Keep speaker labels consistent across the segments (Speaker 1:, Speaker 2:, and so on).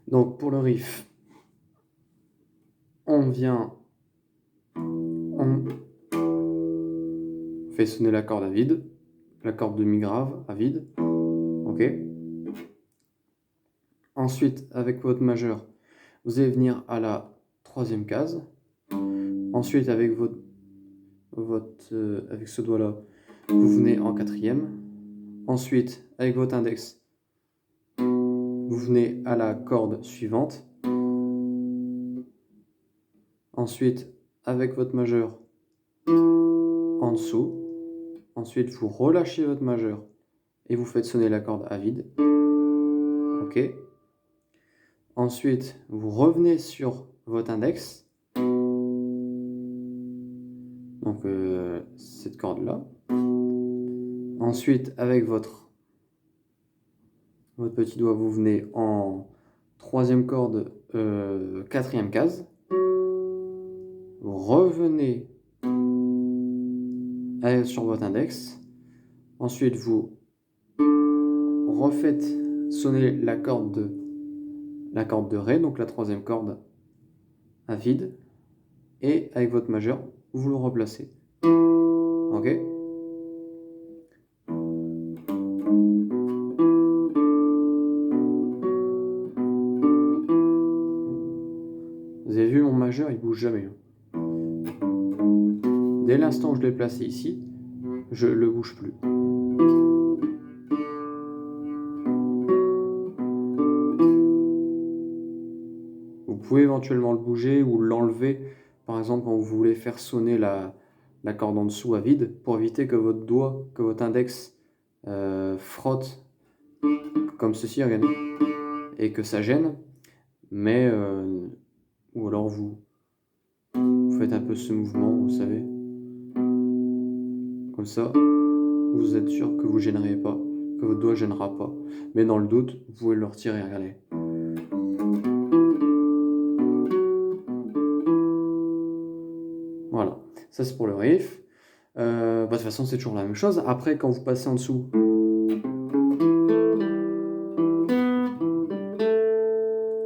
Speaker 1: Donc pour le riff, on fait sonner la corde à vide, la corde demi-grave à vide, ok. Ensuite, avec votre majeur, vous allez venir à la troisième case. Ensuite, avec avec ce doigt-là, vous venez en quatrième. Ensuite, avec votre index, vous venez à la corde suivante. Ensuite, avec votre majeur, en dessous. Ensuite, vous relâchez votre majeur et vous faites sonner la corde à vide. Ok. Ensuite, vous revenez sur votre index. Donc, cette corde-là. Ensuite, avec votre petit doigt, vous venez en troisième corde, quatrième case. Vous revenez sur votre index. Ensuite, vous refaites sonner la corde de Ré, donc la troisième corde à vide. Et avec votre majeur, vous le replacez. Ok? Vous avez vu, mon majeur, il bouge jamais. Dès l'instant où je l'ai placé ici, je le bouge plus. Vous pouvez éventuellement le bouger ou l'enlever, par exemple quand vous voulez faire sonner la corde en dessous à vide, pour éviter que votre doigt, que votre index frotte comme ceci, regardez, et que ça gêne. Mais ou alors vous faites un peu ce mouvement, vous savez, comme ça, vous êtes sûr que vous gênerez pas, que votre doigt gênera pas. Mais dans le doute, vous pouvez le retirer, regardez. Voilà, ça c'est pour le riff. De toute façon, c'est toujours la même chose. Après, quand vous passez en dessous,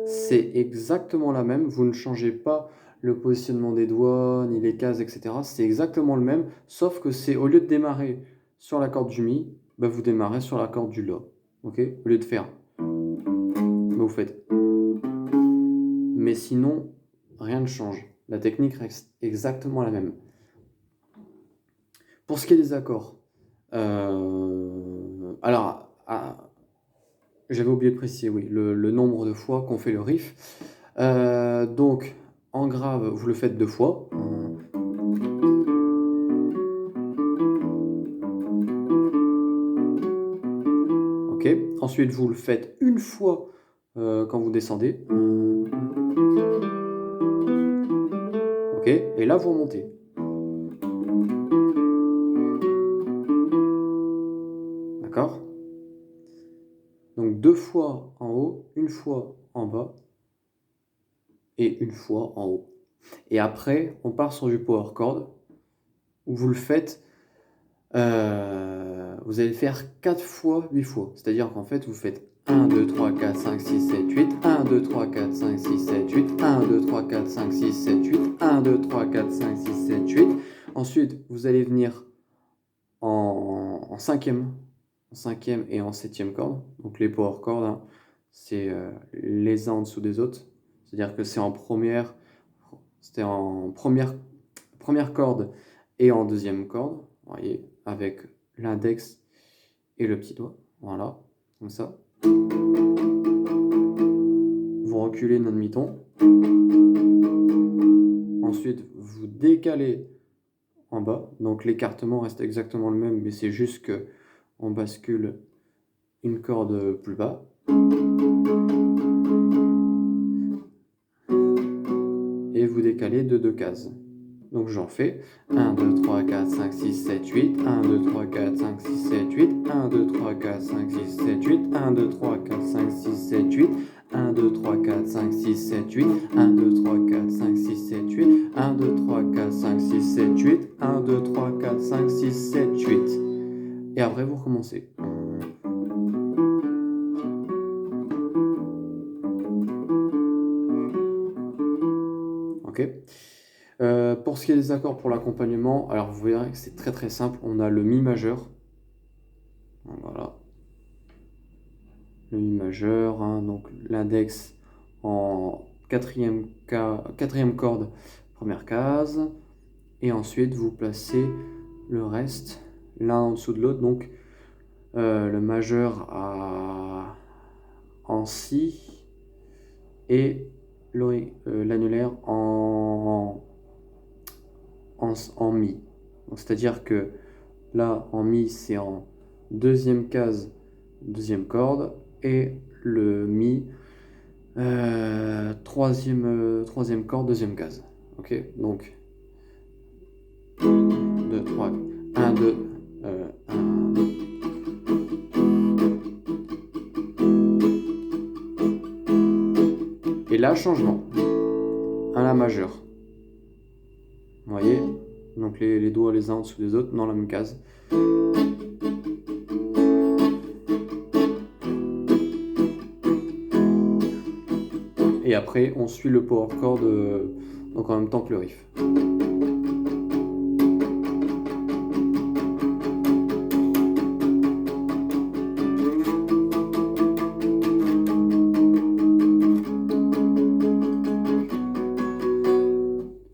Speaker 1: c'est exactement la même. Vous ne changez pas le positionnement des doigts, ni les cases, etc. C'est exactement le même, sauf que c'est au lieu de démarrer sur la corde du Mi, bah, vous démarrez sur la corde du La. Ok? Au lieu de faire, bah, vous faites. Mais sinon, rien ne change. La technique reste exactement la même. Pour ce qui est des accords, alors, j'avais oublié de préciser, oui, le nombre de fois qu'on fait le riff. Donc, en grave, vous le faites 2 fois. Ok. Ensuite, vous le faites une fois quand vous descendez. Ok. Et là, vous remontez. D'accord? Donc 2 fois en haut, une fois en bas et une fois en haut. Et après, on part sur du power chord où vous le faites, vous allez faire 4 fois 8 fois. C'est-à-dire qu'en fait, vous faites 1, 2, 3, 4, 5, 6, 7, 8, 1, 2, 3, 4, 5, 6, 7, 8, 1, 2, 3, 4, 5, 6, 7, 8, 1, 2, 3, 4, 5, 6, 7, 8. Ensuite, vous allez venir en cinquième et en septième corde. Donc les power chords, hein, c'est les uns en dessous des autres. C'est-à-dire que c'était en première corde et en deuxième corde, vous voyez, avec l'index et le petit doigt, voilà, comme ça. Vous reculez d'un demi-ton. Ensuite, vous décalez en bas. Donc l'écartement reste exactement le même, mais c'est juste que on bascule une corde plus bas. Et vous décalez de 2 cases. Donc j'en fais 1, 2, 3, 4, 5, 6, 7, 8, 1, 2, 3, 4, 5, 6, 7, 8, 1, 2, 3, 4, 5, 6, 7, 8, 1, 2, 3, 4, 5, 6, 7, 8, 1, 2, 3, 4, 5, 6, 7, 8, 1, 2, 3, 4, 5, 6, 7, 8, 1, 2, 3, 4, 5, 6, 7, 8, 1, 2, 3, 4, 5, 6, 7, 8. Et après vous recommencez. Ok. Pour ce qui est des accords pour l'accompagnement, alors vous verrez que c'est très très simple. On a le Mi majeur. Voilà. Le Mi majeur, hein, donc l'index en quatrième corde, première case. Et ensuite, vous placez le reste l'un en dessous de l'autre. Donc, le majeur en Si et l'annulaire en Mi. C'est-à-dire que là, en Mi, c'est en deuxième case, deuxième corde, et le Mi, troisième corde, deuxième case. Ok, donc 2, 3, 1, 2, 1, 2. Et là, changement. Un La majeur. Vous voyez? Donc les doigts les uns en dessous des autres dans la même case. Et après, on suit le power chord donc en même temps que le riff.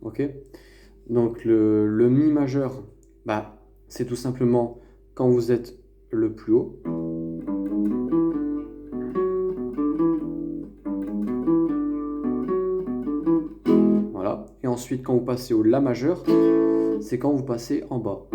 Speaker 1: Ok? Donc le Mi majeur, bah, c'est tout simplement quand vous êtes le plus haut. Voilà. Et ensuite, quand vous passez au La majeur, c'est quand vous passez en bas.